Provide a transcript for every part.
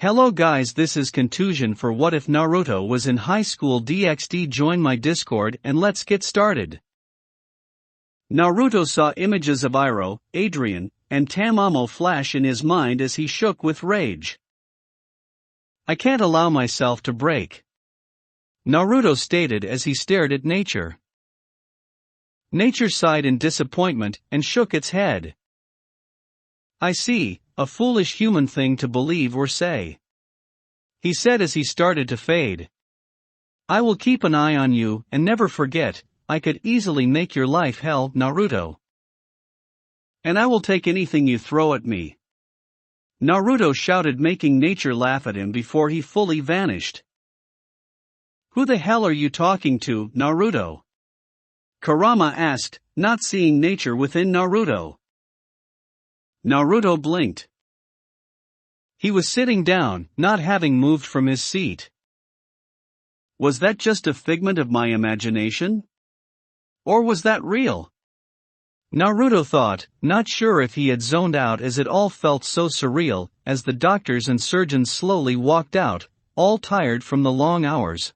Hello guys, this is Contusion for What If Naruto Was in High School. DxD, join my Discord and let's get started. Naruto saw images of Iroh, Adrian, and Tamamo flash in his mind as he shook with rage. I can't allow myself to break, Naruto stated as he stared at nature. Nature sighed in disappointment and shook its head. I see, a foolish human thing to believe or say, he said as he started to fade. I will keep an eye on you and never forget, I could easily make your life hell, Naruto. And I will take anything you throw at me, Naruto shouted, making nature laugh at him before he fully vanished. Who the hell are you talking to, Naruto? Kurama asked, not seeing nature within Naruto. Naruto blinked. He was sitting down, not having moved from his seat. Was that just a figment of my imagination? Or was that real? Naruto thought, not sure if he had zoned out as it all felt so surreal, as the doctors and surgeons slowly walked out, all tired from the long hours.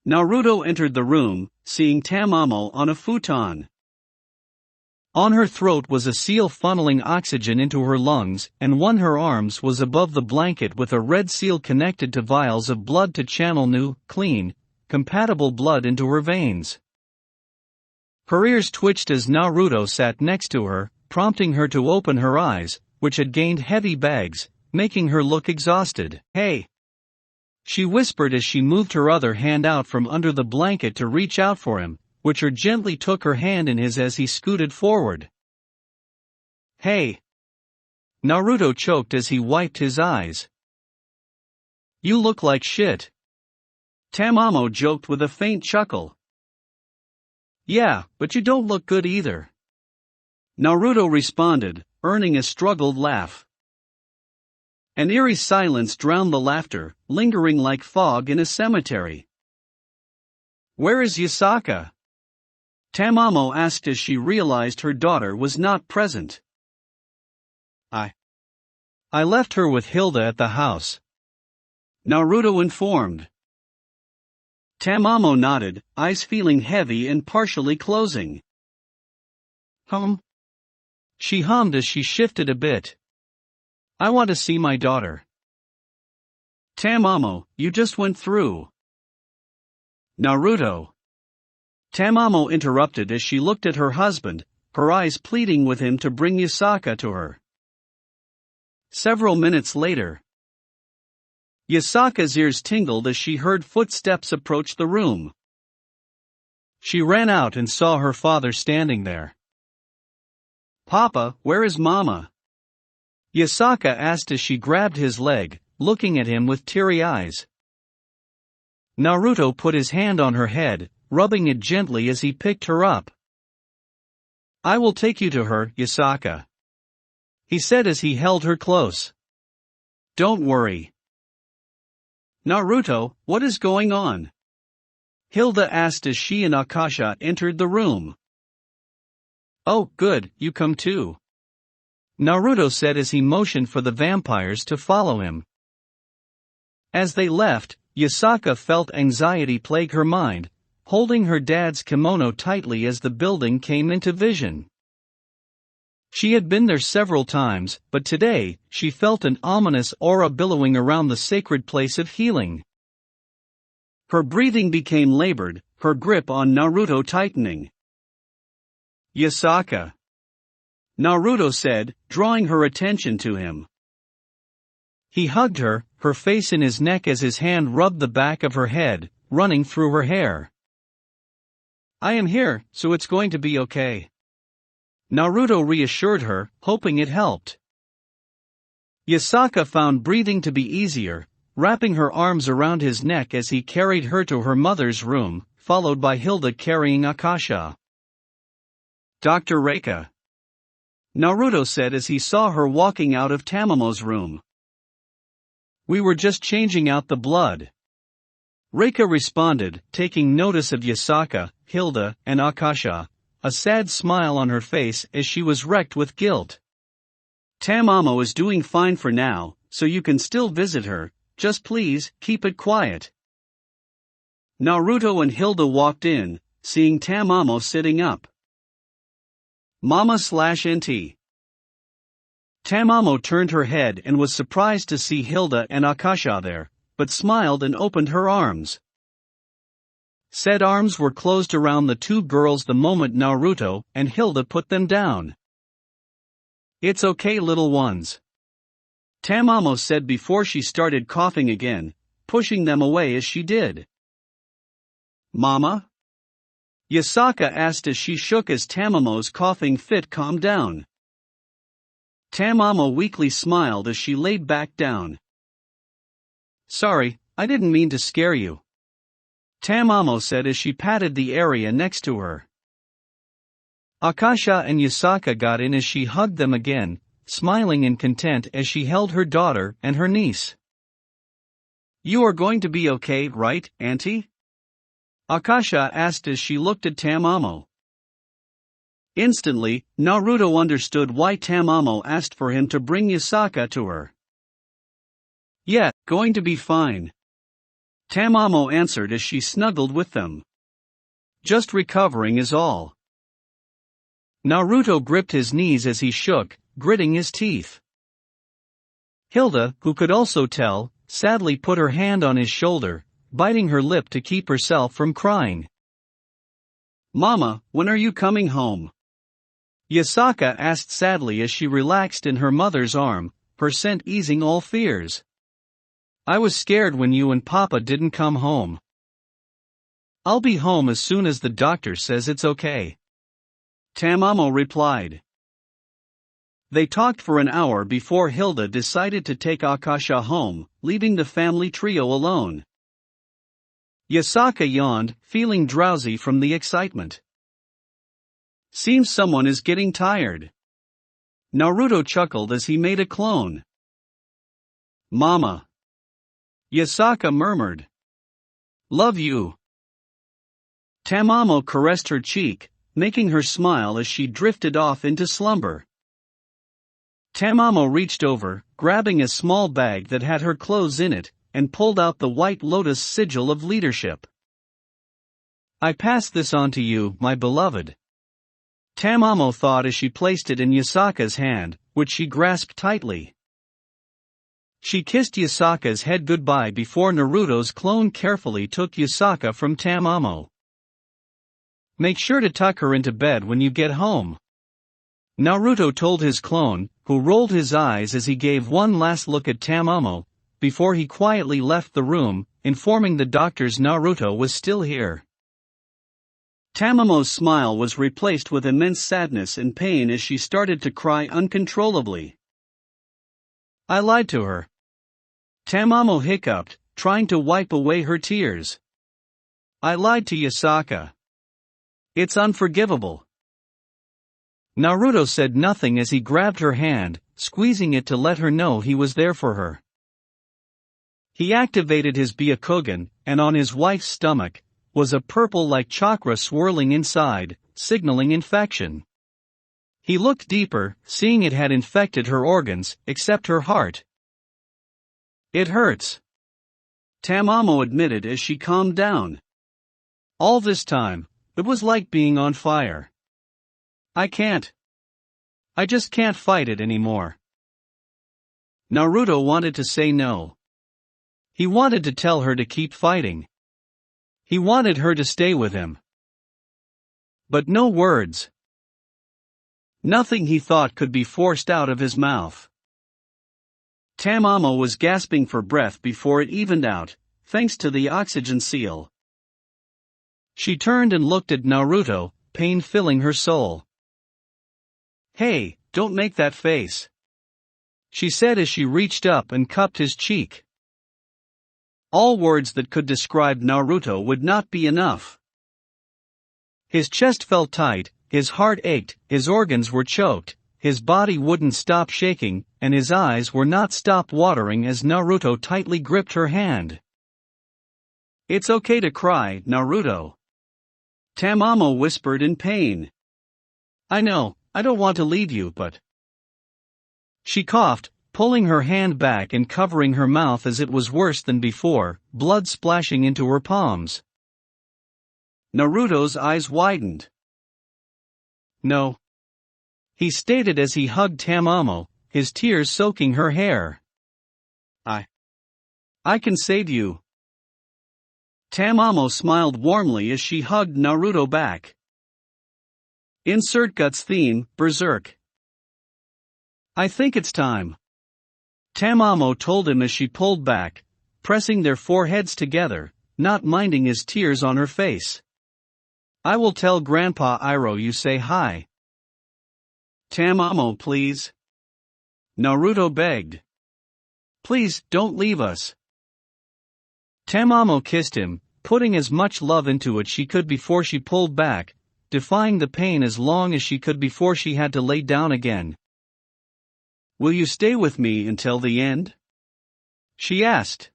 Naruto entered the room, seeing Tamamo on a futon. On her throat was a seal funneling oxygen into her lungs, and one her arms was above the blanket with a red seal connected to vials of blood to channel new, clean, compatible blood into her veins. Her ears twitched as Naruto sat next to her, prompting her to open her eyes, which had gained heavy bags, making her look exhausted. Hey! She whispered as she moved her other hand out from under the blanket to reach out for him, which her gently took her hand in his as he scooted forward. Hey! Naruto choked as he wiped his eyes. You look like shit, Tamamo joked with a faint chuckle. Yeah, but you don't look good either, Naruto responded, earning a struggled laugh. An eerie silence drowned the laughter, lingering like fog in a cemetery. Where is Yasaka? Tamamo asked as she realized her daughter was not present. I left her with Hilda at the house, Naruto informed. Tamamo nodded, eyes feeling heavy and partially closing. She hummed as she shifted a bit. I want to see my daughter. Tamamo, you just went through. Naruto. Tamamo interrupted as she looked at her husband, her eyes pleading with him to bring Yasaka to her. Several minutes later, Yasaka's ears tingled as she heard footsteps approach the room. She ran out and saw her father standing there. Papa, where is Mama? Yasaka asked as she grabbed his leg, looking at him with teary eyes. Naruto put his hand on her head, rubbing it gently as he picked her up. I will take you to her, Yasaka, he said as he held her close. Don't worry. Naruto, what is going on? Hilda asked as she and Akasha entered the room. Oh, good, you come too, Naruto said as he motioned for the vampires to follow him. As they left, Yasaka felt anxiety plague her mind, holding her dad's kimono tightly as the building came into vision. She had been there several times, but today, she felt an ominous aura billowing around the sacred place of healing. Her breathing became labored, her grip on Naruto tightening. Yasaka, Naruto said, drawing her attention to him. He hugged her, her face in his neck as his hand rubbed the back of her head, running through her hair. I am here, so it's going to be okay, Naruto reassured her, hoping it helped. Yasaka found breathing to be easier, wrapping her arms around his neck as he carried her to her mother's room, followed by Hilda carrying Akasha. Dr. Reika, Naruto said as he saw her walking out of Tamamo's room. We were just changing out the blood, Reika responded, taking notice of Yasaka, Hilda, and Akasha, a sad smile on her face as she was wrecked with guilt. Tamamo is doing fine for now, so you can still visit her, just please, keep it quiet. Naruto and Hilda walked in, seeing Tamamo sitting up. Mama/Auntie. Tamamo turned her head and was surprised to see Hilda and Akasha there, but smiled and opened her arms. Said arms were closed around the two girls the moment Naruto and Hilda put them down. "It's okay, little ones," Tamamo said before she started coughing again, pushing them away as she did. "Mama?" Yasaka asked as she shook as Tamamo's coughing fit calmed down. Tamamo weakly smiled as she laid back down. "Sorry, I didn't mean to scare you," Tamamo said as she patted the area next to her. Akasha and Yasaka got in as she hugged them again, smiling in content as she held her daughter and her niece. "You are going to be okay, right, Auntie?" Akasha asked as she looked at Tamamo. Instantly, Naruto understood why Tamamo asked for him to bring Yasaka to her. "Yeah, going to be fine," Tamamo answered as she snuggled with them. "Just recovering is all." Naruto gripped his knees as he shook, gritting his teeth. Hilda, who could also tell, sadly put her hand on his shoulder, biting her lip to keep herself from crying. "Mama, when are you coming home?" Yasaka asked sadly as she relaxed in her mother's arm, her scent easing all fears. "I was scared when you and Papa didn't come home." "I'll be home as soon as the doctor says it's okay," Tamamo replied. They talked for an hour before Hilda decided to take Akasha home, leaving the family trio alone. Yasaka yawned, feeling drowsy from the excitement. "Seems someone is getting tired." Naruto chuckled as he made a clone. "Mama," Yasaka murmured. "Love you." Tamamo caressed her cheek, making her smile as she drifted off into slumber. Tamamo reached over, grabbing a small bag that had her clothes in it, and pulled out the White Lotus sigil of leadership. "I pass this on to you, my beloved," Tamamo thought as she placed it in Yasaka's hand, which she grasped tightly. She kissed Yasaka's head goodbye before Naruto's clone carefully took Yasaka from Tamamo. "Make sure to tuck her into bed when you get home," Naruto told his clone, who rolled his eyes as he gave one last look at Tamamo, before he quietly left the room, informing the doctors Naruto was still here. Tamamo's smile was replaced with immense sadness and pain as she started to cry uncontrollably. "I lied to her," Tamamo hiccuped, trying to wipe away her tears. "I lied to Yasaka. It's unforgivable." Naruto said nothing as he grabbed her hand, squeezing it to let her know he was there for her. He activated his Byakugan, and on his wife's stomach was a purple-like chakra swirling inside, signaling infection. He looked deeper, seeing it had infected her organs, except her heart. "It hurts," Tamamo admitted as she calmed down. "All this time, it was like being on fire. I just can't fight it anymore." Naruto wanted to say no. He wanted to tell her to keep fighting. He wanted her to stay with him. But no words. Nothing he thought could be forced out of his mouth. Tamamo was gasping for breath before it evened out, thanks to the oxygen seal. She turned and looked at Naruto, pain filling her soul. "Hey, don't make that face," she said as she reached up and cupped his cheek. All words that could describe Naruto would not be enough. His chest felt tight, his heart ached, his organs were choked, his body wouldn't stop shaking, and his eyes were not stop watering as Naruto tightly gripped her hand. "It's okay to cry, Naruto," Tamamo whispered in pain. "I know, I don't want to leave you, but..." She coughed, pulling her hand back and covering her mouth as it was worse than before, blood splashing into her palms. Naruto's eyes widened. No. He stated as he hugged Tamamo, his tears soaking her hair. I can save you. Tamamo smiled warmly as she hugged Naruto back. Insert Guts theme, Berserk. I think it's time. Tamamo told him as she pulled back, pressing their foreheads together, not minding his tears on her face. I will tell Grandpa Iroh you say hi. Tamamo, please. Naruto begged. Please, don't leave us. Tamamo kissed him, putting as much love into it she could before she pulled back, defying the pain as long as she could before she had to lay down again. Will you stay with me until the end? She asked.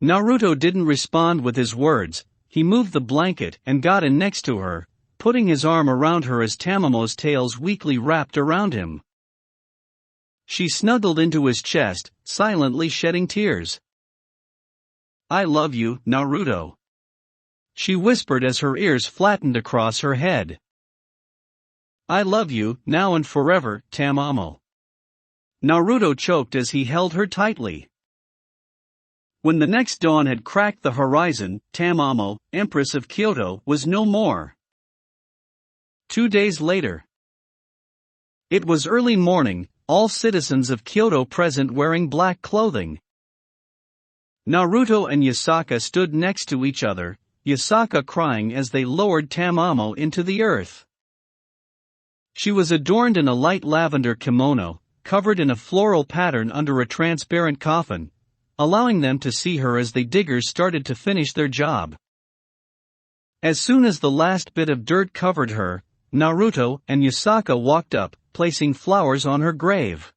Naruto didn't respond with his words. He moved the blanket and got in next to her, putting his arm around her as Tamamo's tails weakly wrapped around him. She snuggled into his chest, silently shedding tears. I love you, Naruto. She whispered as her ears flattened across her head. I love you, now and forever, Tamamo. Naruto choked as he held her tightly. When the next dawn had cracked the horizon, Tamamo, Empress of Kyoto, was no more. 2 days later. It was early morning, all citizens of Kyoto present wearing black clothing. Naruto and Yasaka stood next to each other, Yasaka crying as they lowered Tamamo into the earth. She was adorned in a light lavender kimono, covered in a floral pattern under a transparent coffin, allowing them to see her as the diggers started to finish their job. As soon as the last bit of dirt covered her, Naruto and Yasaka walked up, placing flowers on her grave.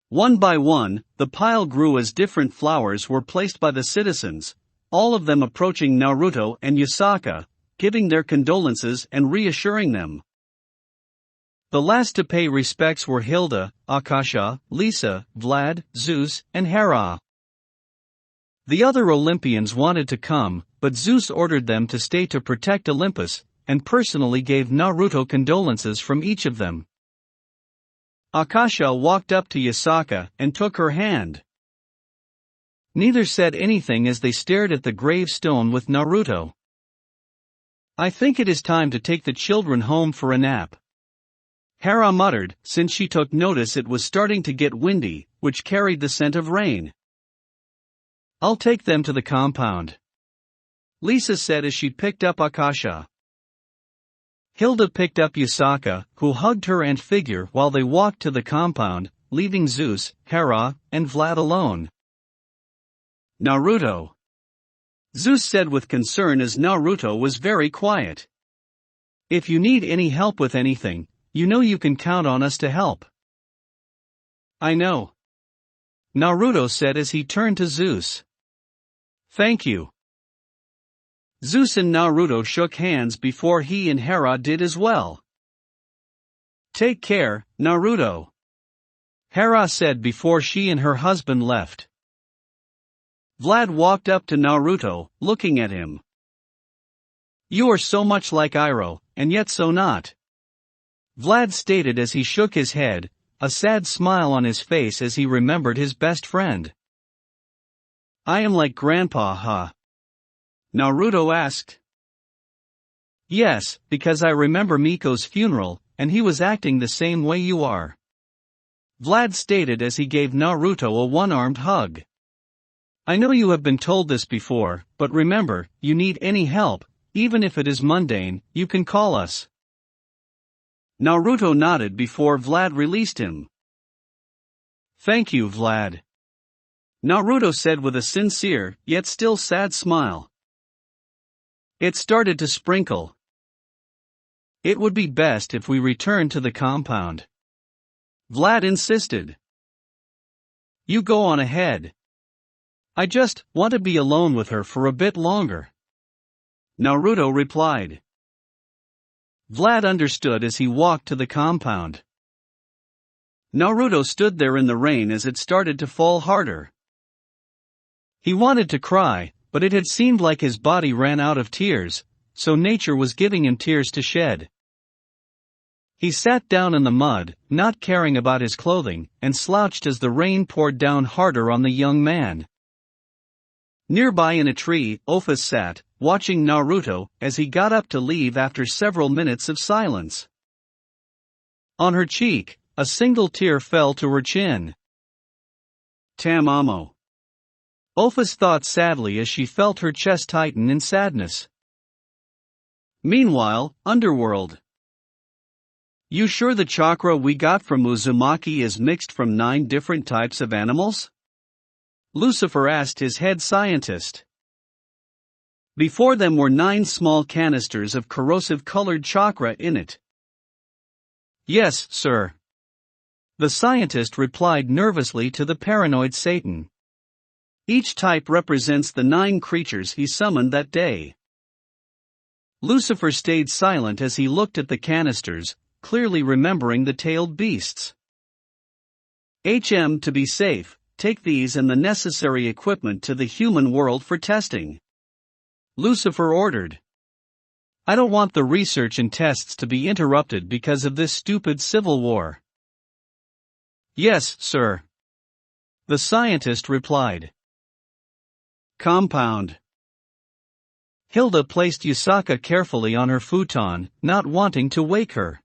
One by one, the pile grew as different flowers were placed by the citizens, all of them approaching Naruto and Yasaka, giving their condolences and reassuring them. The last to pay respects were Hilda, Akasha, Lisa, Vlad, Zeus, and Hera. The other Olympians wanted to come, but Zeus ordered them to stay to protect Olympus, and personally gave Naruto condolences from each of them. Akasha walked up to Yasaka and took her hand. Neither said anything as they stared at the gravestone with Naruto. I think it is time to take the children home for a nap. Hera muttered, since she took notice it was starting to get windy, which carried the scent of rain. I'll take them to the compound. Lisa said as she picked up Akasha. Hilda picked up Yasaka, who hugged her aunt figure while they walked to the compound, leaving Zeus, Hera, and Vlad alone. Naruto. Zeus said with concern as Naruto was very quiet. If you need any help with anything, you know you can count on us to help. I know. Naruto said as he turned to Zeus. Thank you. Zeus and Naruto shook hands before he and Hera did as well. Take care, Naruto. Hera said before she and her husband left. Vlad walked up to Naruto, looking at him. You are so much like Iroh, and yet so not. Vlad stated as he shook his head, a sad smile on his face as he remembered his best friend. I am like Grandpa, huh? Naruto asked. Yes, because I remember Miko's funeral, and he was acting the same way you are. Vlad stated as he gave Naruto a one-armed hug. I know you have been told this before, but remember, you need any help, even if it is mundane, you can call us. Naruto nodded before Vlad released him. Thank you, Vlad. Naruto said with a sincere, yet still sad smile. It started to sprinkle. It would be best if we returned to the compound. Vlad insisted. You go on ahead. I just want to be alone with her for a bit longer. Naruto replied. Vlad understood as he walked to the compound. Naruto stood there in the rain as it started to fall harder. He wanted to cry, but it had seemed like his body ran out of tears, so nature was giving him tears to shed. He sat down in the mud, not caring about his clothing, and slouched as the rain poured down harder on the young man. Nearby in a tree, Office sat, watching Naruto as he got up to leave after several minutes of silence. On her cheek, a single tear fell to her chin. Tamamo. Office thought sadly as she felt her chest tighten in sadness. Meanwhile, Underworld. You sure the chakra we got from Uzumaki is mixed from 9 different types of animals? Lucifer asked his head scientist. Before them were 9 small canisters of corrosive-colored chakra in it. Yes, sir. The scientist replied nervously to the paranoid Satan. Each type represents the 9 creatures he summoned that day. Lucifer stayed silent as he looked at the canisters, clearly remembering the tailed beasts. To be safe, take these and the necessary equipment to the human world for testing. Lucifer ordered. I don't want the research and tests to be interrupted because of this stupid civil war. Yes, sir. The scientist replied. Compound. Hilda placed Yusaka carefully on her futon, not wanting to wake her.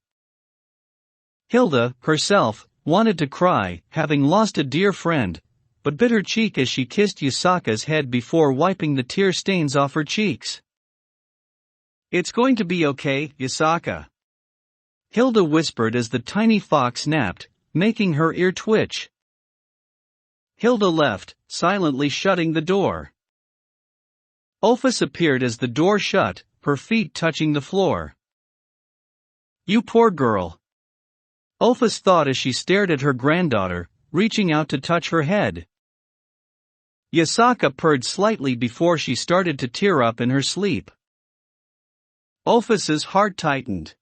Hilda, herself, wanted to cry, having lost a dear friend, but bit her cheek as she kissed Yusaka's head before wiping the tear stains off her cheeks. It's going to be okay, Yusaka. Hilda whispered as the tiny fox napped, making her ear twitch. Hilda left, silently shutting the door. Office appeared as the door shut, her feet touching the floor. You poor girl. Office thought as she stared at her granddaughter, reaching out to touch her head. Yusaka purred slightly before she started to tear up in her sleep. Office's heart tightened.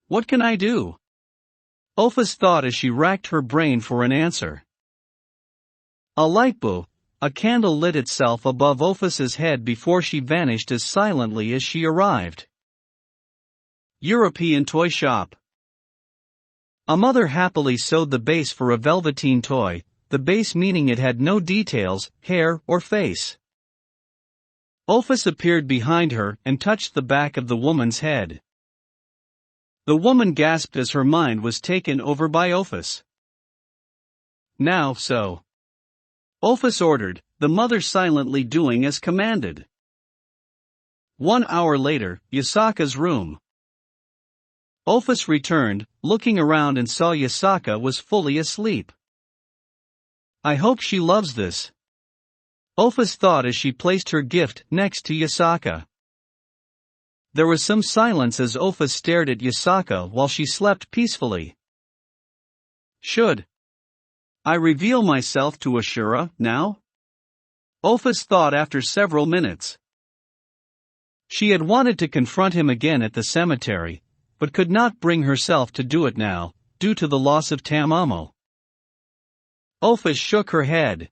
What can I do? Office thought as she racked her brain for an answer. A light bulb, a candle lit itself above Office's head before she vanished as silently as she arrived. European toy shop. A mother happily sewed the base for a velveteen toy, the base meaning it had no details, hair or face. Office appeared behind her and touched the back of the woman's head. The woman gasped as her mind was taken over by Office. Now so. Office ordered, the mother silently doing as commanded. 1 hour later, Yusaka's room. Office returned, looking around and saw Yusaka was fully asleep. I hope she loves this. Office thought as she placed her gift next to Yusaka. There was some silence as Office stared at Yusaka while she slept peacefully. Should I reveal myself to Ashura now? Office thought after several minutes. She had wanted to confront him again at the cemetery, but could not bring herself to do it now, due to the loss of Tamamo. Office shook her head.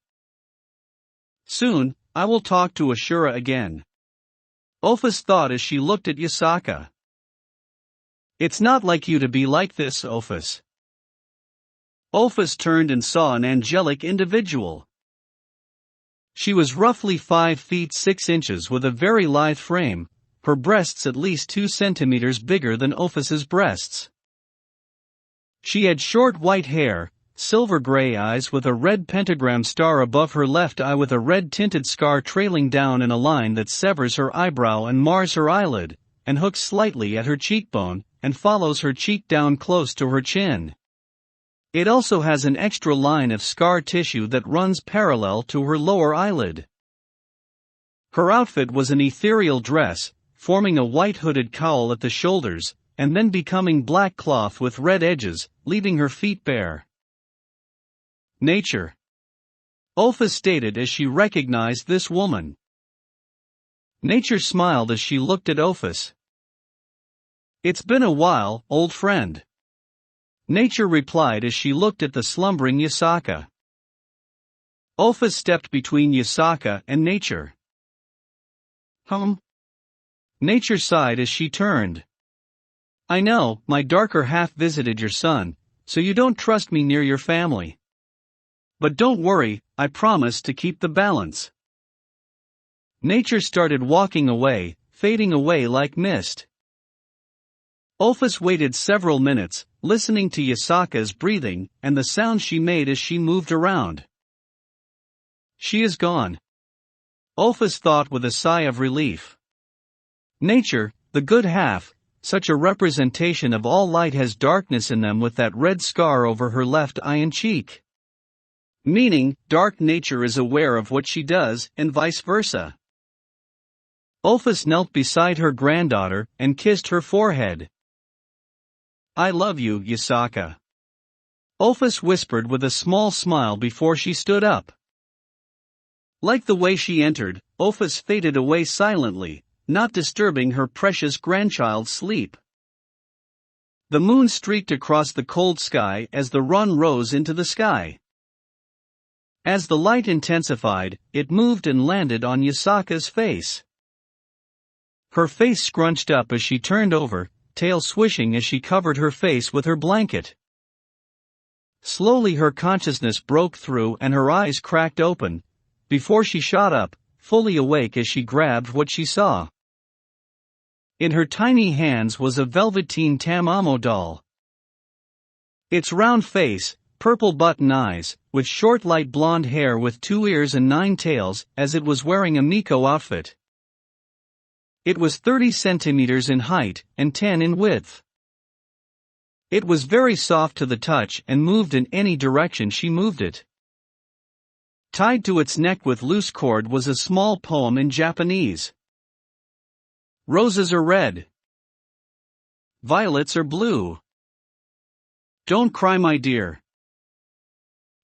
Soon, I will talk to Ashura again. Office thought as she looked at Yusaka. It's not like you to be like this, Office. Office turned and saw an angelic individual. She was roughly 5 feet 6 inches with a very lithe frame, her breasts at least 2 centimeters bigger than Office's breasts. She had short white hair, silver gray eyes with a red pentagram star above her left eye with a red-tinted scar trailing down in a line that severs her eyebrow and mars her eyelid, and hooks slightly at her cheekbone, and follows her cheek down close to her chin. It also has an extra line of scar tissue that runs parallel to her lower eyelid. Her outfit was an ethereal dress, forming a white hooded cowl at the shoulders, and then becoming black cloth with red edges, leaving her feet bare. Nature. Office stated as she recognized this woman. Nature smiled as she looked at Office. It's been a while, old friend. Nature replied as she looked at the slumbering Yasaka. Olphus stepped between Yasaka and Nature. Nature sighed as she turned. I know, my darker half visited your son, so you don't trust me near your family. But don't worry, I promise to keep the balance. Nature started walking away, fading away like mist. Olphus waited several minutes, listening to Yasaka's breathing and the sounds she made as she moved around. She is gone. Olphus thought with a sigh of relief. Nature, the good half, such a representation of all light, has darkness in them with that red scar over her left eye and cheek. Meaning, dark nature is aware of what she does, and vice versa. Olphus knelt beside her granddaughter and kissed her forehead. I love you, Yasaka. Olphus whispered with a small smile before she stood up. Like the way she entered, Olphus faded away silently, not disturbing her precious grandchild's sleep. The moon streaked across the cold sky as the sun rose into the sky. As the light intensified, it moved and landed on Yasaka's face. Her face scrunched up as she turned over, tail swishing as she covered her face with her blanket. Slowly her consciousness broke through and her eyes cracked open, before she shot up, fully awake as she grabbed what she saw. In her tiny hands was a velveteen Tamamo doll. Its round face, purple button eyes, with short light blonde hair with 2 ears and 9 tails, as it was wearing a Miko outfit. It was 30 centimeters in height, and 10 in width. It was very soft to the touch and moved in any direction she moved it. Tied to its neck with loose cord was a small poem in Japanese. Roses are red. Violets are blue. Don't cry, my dear.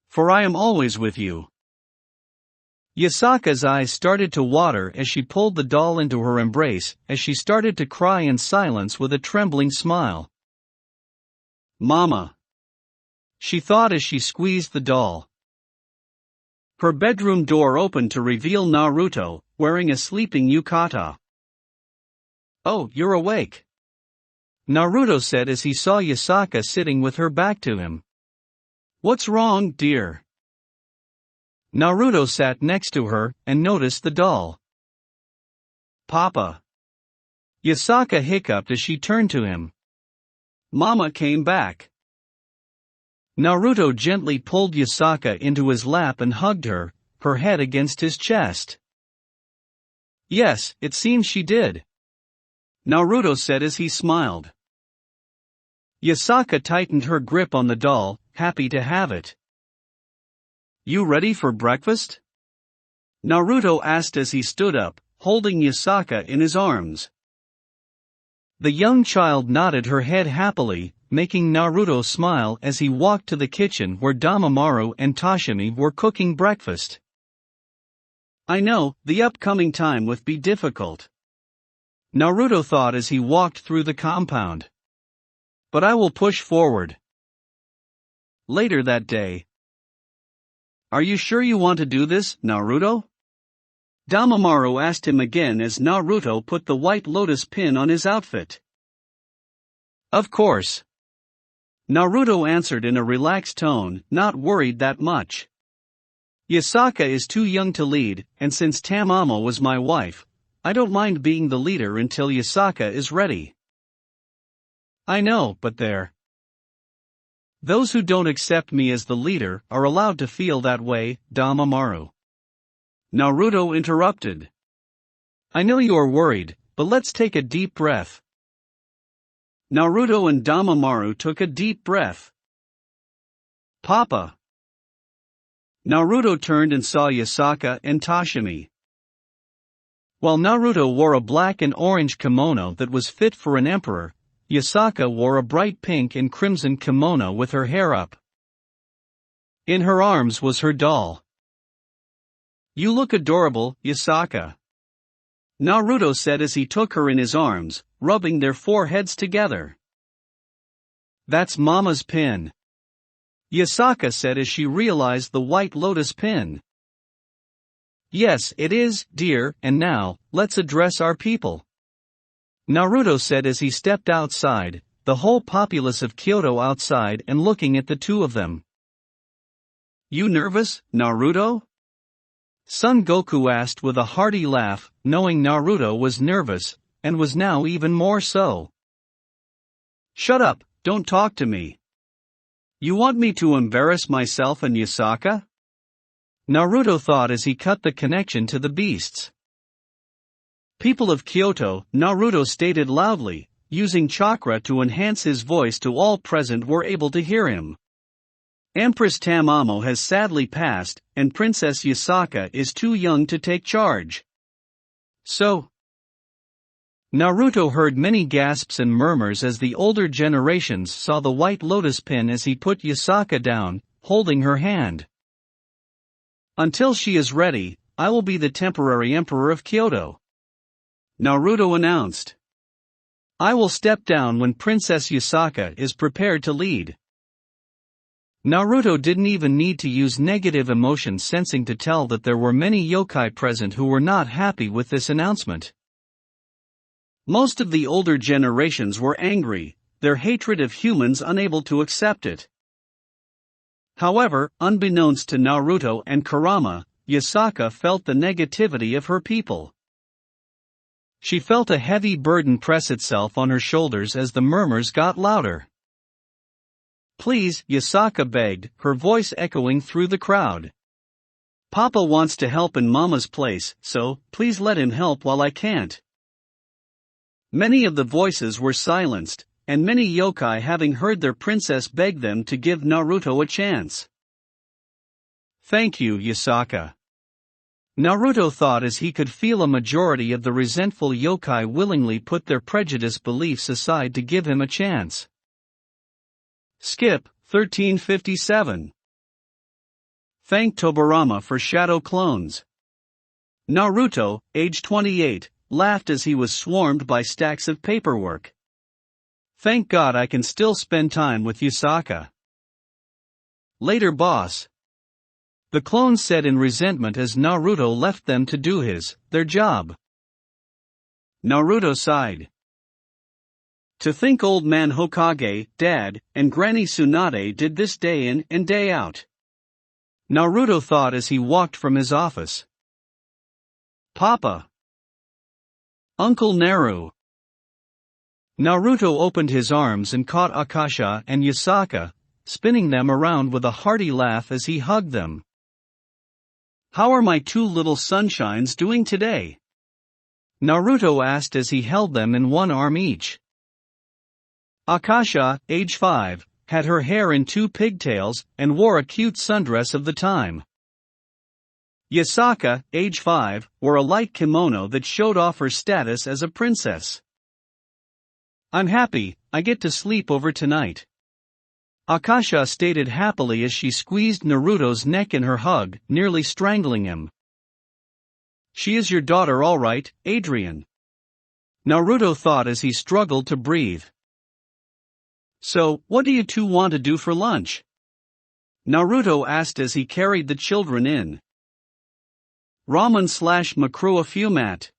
For I am always with you. Yasaka's eyes started to water as she pulled the doll into her embrace, as she started to cry in silence with a trembling smile. Mama, she thought as she squeezed the doll. Her bedroom door opened to reveal Naruto, wearing a sleeping yukata. Oh, you're awake, Naruto said as he saw Yasaka sitting with her back to him. What's wrong, dear? Naruto sat next to her and noticed the doll. Papa. Yasaka hiccuped as she turned to him. Mama came back. Naruto gently pulled Yasaka into his lap and hugged her, her head against his chest. Yes, it seems she did, Naruto said as he smiled. Yasaka tightened her grip on the doll, happy to have it. You ready for breakfast? Naruto asked as he stood up, holding Yasaka in his arms. The young child nodded her head happily, making Naruto smile as he walked to the kitchen where Damamaru and Toshimi were cooking breakfast. I know, the upcoming time would be difficult, Naruto thought as he walked through the compound. But I will push forward. Later that day. Are you sure you want to do this, Naruto? Damamaru asked him again as Naruto put the white lotus pin on his outfit. Of course, Naruto answered in a relaxed tone, not worried that much. Yasaka is too young to lead, and since Tamamo was my wife, I don't mind being the leader until Yasaka is ready. I know, but those who don't accept me as the leader are allowed to feel that way, Damamaru. Naruto interrupted. I know you are worried, but let's take a deep breath. Naruto and Damamaru took a deep breath. Papa. Naruto turned and saw Yasaka and Toshimi. While Naruto wore a black and orange kimono that was fit for an emperor, Yasaka wore a bright pink and crimson kimono with her hair up. In her arms was her doll. You look adorable, Yasaka, Naruto said as he took her in his arms, rubbing their foreheads together. That's Mama's pin, Yasaka said as she realized the White Lotus pin. Yes, it is, dear, and now, let's address our people, Naruto said as he stepped outside, the whole populace of Kyoto outside and looking at the two of them. You nervous, Naruto? Son Goku asked with a hearty laugh, knowing Naruto was nervous, and was now even more so. Shut up, don't talk to me. You want me to embarrass myself and Yasaka? Naruto thought as he cut the connection to the beasts. People of Kyoto, Naruto stated loudly, using chakra to enhance his voice to all present were able to hear him. Empress Tamamo has sadly passed, and Princess Yasaka is too young to take charge. So, Naruto heard many gasps and murmurs as the older generations saw the White Lotus pin as he put Yasaka down, holding her hand. Until she is ready, I will be the temporary emperor of Kyoto, Naruto announced. I will step down when Princess Yasaka is prepared to lead. Naruto didn't even need to use negative emotion sensing to tell that there were many yokai present who were not happy with this announcement. Most of the older generations were angry, their hatred of humans unable to accept it. However, unbeknownst to Naruto and Kurama, Yasaka felt the negativity of her people. She felt a heavy burden press itself on her shoulders as the murmurs got louder. Please, Yasaka begged, her voice echoing through the crowd. Papa wants to help in Mama's place, so, please let him help while I can't. Many of the voices were silenced, and many yokai having heard their princess beg them to give Naruto a chance. Thank you, Yasaka. Naruto thought as he could feel a majority of the resentful yokai willingly put their prejudiced beliefs aside to give him a chance. Skip, 1357. Thank Tobirama for shadow clones. Naruto, age 28, laughed as he was swarmed by stacks of paperwork. Thank God I can still spend time with Yasaka. Later boss. The clones said in resentment as Naruto left them to do their job. Naruto sighed. To think old man Hokage, Dad, and Granny Tsunade did this day in and day out. Naruto thought as he walked from his office. Papa. Uncle Naru. Naruto opened his arms and caught Akasha and Yasaka, spinning them around with a hearty laugh as he hugged them. How are my two little sunshines doing today? Naruto asked as he held them in one arm each. Akasha, age 5, had her hair in 2 pigtails and wore a cute sundress of the time. Yasaka, age 5, wore a light kimono that showed off her status as a princess. I'm happy, I get to sleep over tonight, Akasha stated happily as she squeezed Naruto's neck in her hug, nearly strangling him. She is your daughter all right, Adrian, Naruto thought as he struggled to breathe. So, what do you two want to do for lunch? Naruto asked as he carried the children in. Ramen/Makru Fumat.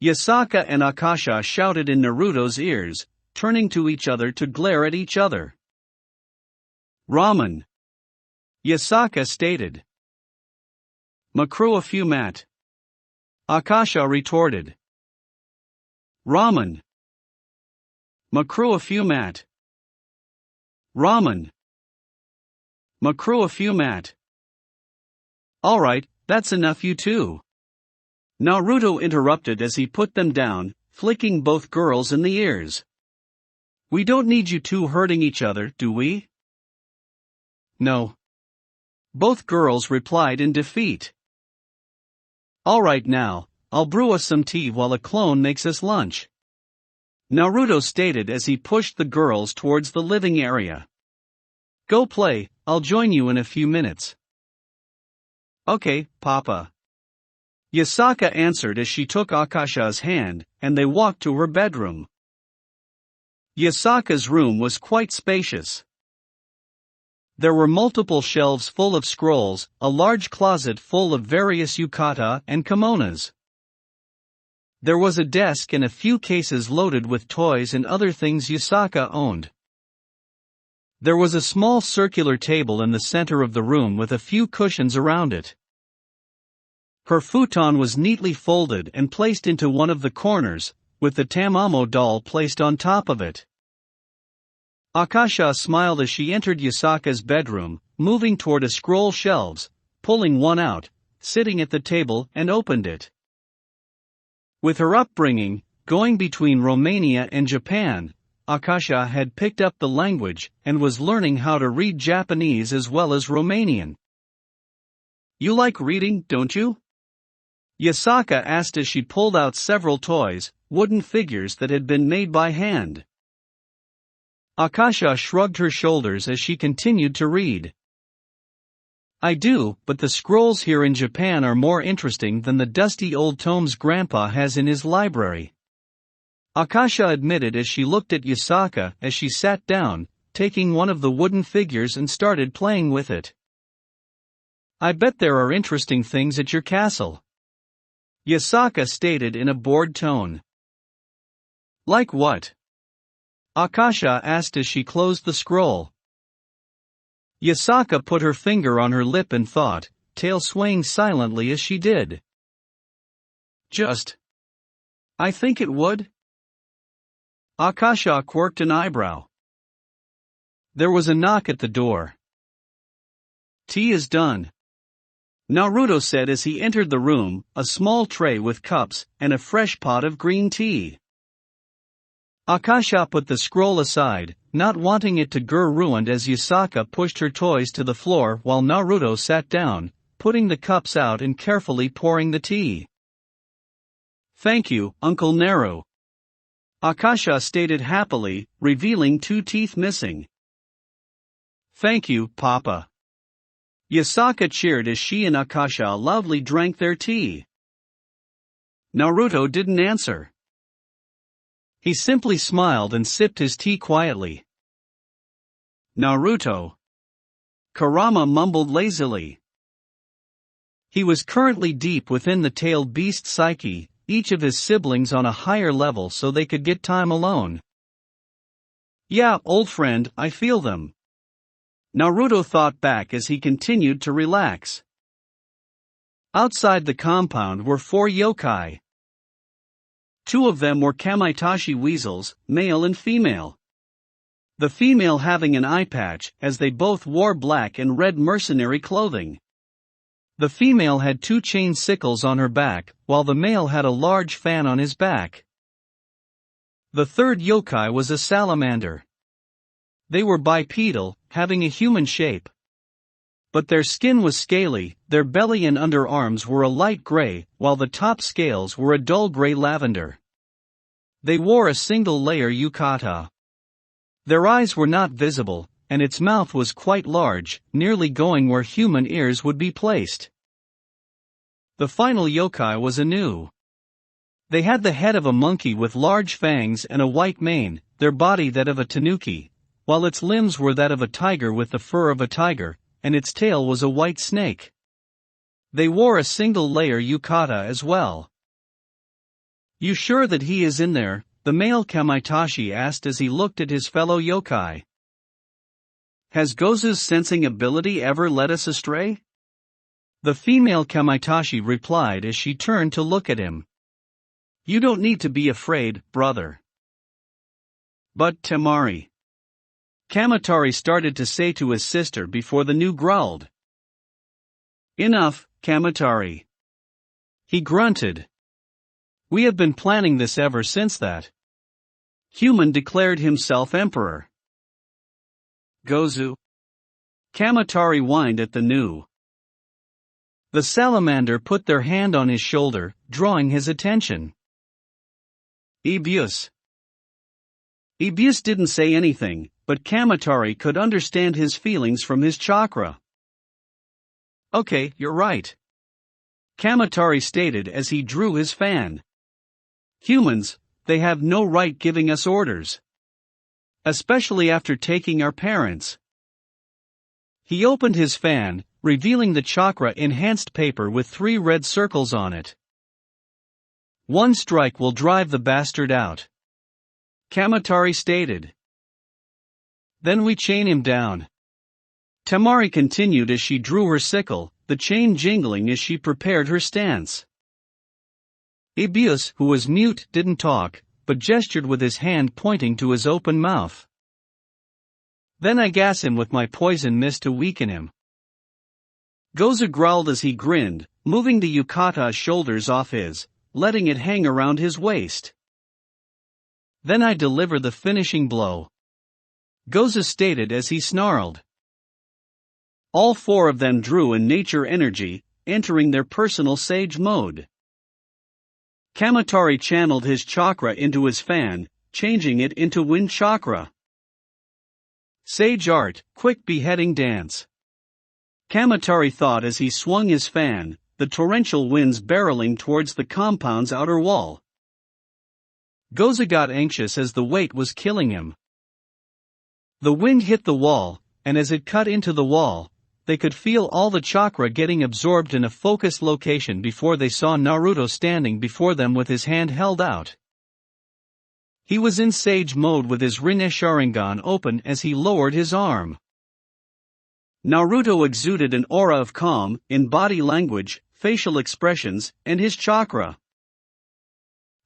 Yasaka and Akasha shouted in Naruto's ears, turning to each other to glare at each other. Ramen, Yasaka stated. Makru Fumat, Akasha retorted. Ramen, Makru Fumat. Ramen, Makru Fumat. Alright, that's enough you two. Naruto interrupted as he put them down, flicking both girls in the ears. We don't need you two hurting each other, do we? No. Both girls replied in defeat. Alright now, I'll brew us some tea while a clone makes us lunch, Naruto stated as he pushed the girls towards the living area. Go play, I'll join you in a few minutes. Okay, Papa. Yasaka answered as she took Akasha's hand, and they walked to her bedroom. Yasaka's room was quite spacious. There were multiple shelves full of scrolls, a large closet full of various yukata and kimonos. There was a desk and a few cases loaded with toys and other things Yasaka owned. There was a small circular table in the center of the room with a few cushions around it. Her futon was neatly folded and placed into one of the corners, with the Tamamo doll placed on top of it. Akasha smiled as she entered Yasaka's bedroom, moving toward a scroll shelves, pulling one out, sitting at the table and opened it. With her upbringing, going between Romania and Japan, Akasha had picked up the language and was learning how to read Japanese as well as Romanian. "You like reading, don't you?" Yasaka asked as she pulled out several toys, wooden figures that had been made by hand. Akasha shrugged her shoulders as she continued to read. "I do, but the scrolls here in Japan are more interesting than the dusty old tomes Grandpa has in his library," Akasha admitted as she looked at Yasaka as she sat down, taking one of the wooden figures and started playing with it. "I bet there are interesting things at your castle," Yasaka stated in a bored tone. "Like what?" Akasha asked as she closed the scroll. Yasaka put her finger on her lip and thought, tail swaying silently as she did. I think it would." Akasha quirked an eyebrow. There was a knock at the door. "Tea is done," Naruto said as he entered the room, a small tray with cups and a fresh pot of green tea. Akasha put the scroll aside, not wanting it to get ruined as Yasaka pushed her toys to the floor while Naruto sat down, putting the cups out and carefully pouring the tea. "Thank you, Uncle Naru," Akasha stated happily, revealing 2 teeth missing. "Thank you, Papa." Yasaka cheered as she and Akasha loudly drank their tea. Naruto didn't answer. He simply smiled and sipped his tea quietly. "Naruto," Kurama mumbled lazily. He was currently deep within the tailed beast psyche, each of his siblings on a higher level so they could get time alone. "Yeah, old friend, I feel them," Naruto thought back as he continued to relax. Outside the compound were 4 yokai. 2 of them were Kamaitashi weasels, male and female. The female having an eye patch, as they both wore black and red mercenary clothing. The female had 2 chain sickles on her back, while the male had a large fan on his back. The third yokai was a salamander. They were bipedal, having a human shape. But their skin was scaly, their belly and underarms were a light gray, while the top scales were a dull gray lavender. They wore a single-layer yukata. Their eyes were not visible, and its mouth was quite large, nearly going where human ears would be placed. The final yokai was Anu. They had the head of a monkey with large fangs and a white mane, their body that of a tanuki, while its limbs were that of a tiger with the fur of a tiger, and its tail was a white snake. They wore a single-layer yukata as well. "You sure that he is in there?" the male Kamaitashi asked as he looked at his fellow yokai. "Has Gozu's sensing ability ever led us astray?" The female Kamaitashi replied as she turned to look at him. "You don't need to be afraid, brother." "But Temari," Kamatari started to say to his sister before the new growled. "Enough, Kamatari." He grunted. "We have been planning this ever since that human declared himself emperor." "Gozu?" Kamatari whined at the new. The salamander put their hand on his shoulder, drawing his attention. "Ibius." Ibius didn't say anything, but Kamatari could understand his feelings from his chakra. "Okay, you're right," Kamatari stated as he drew his fan. "Humans, they have no right giving us orders." especially after taking our parents. He opened his fan, revealing the chakra-enhanced paper with 3 red circles on it. "One strike will drive the bastard out," Kamatari stated. "Then we chain him down," Temari continued as she drew her sickle, the chain jingling as she prepared her stance. Ibius, who was mute, didn't talk, but gestured with his hand pointing to his open mouth. "Then I gas him with my poison mist to weaken him." Goza growled as he grinned, moving the yukata's shoulders off his, letting it hang around his waist. "Then I deliver the finishing blow," Goza stated as he snarled. All 4 of them drew in nature energy, entering their personal sage mode. Kamatari channeled his chakra into his fan, changing it into wind chakra. Sage art, quick beheading dance. Kamatari thought as he swung his fan, the torrential winds barreling towards the compound's outer wall. Goza got anxious as the weight was killing him. The wind hit the wall, and as it cut into the wall, they could feel all the chakra getting absorbed in a focused location before they saw Naruto standing before them with his hand held out. He was in sage mode with his Rinne Sharingan open as he lowered his arm. Naruto exuded an aura of calm, in body language, facial expressions, and his chakra.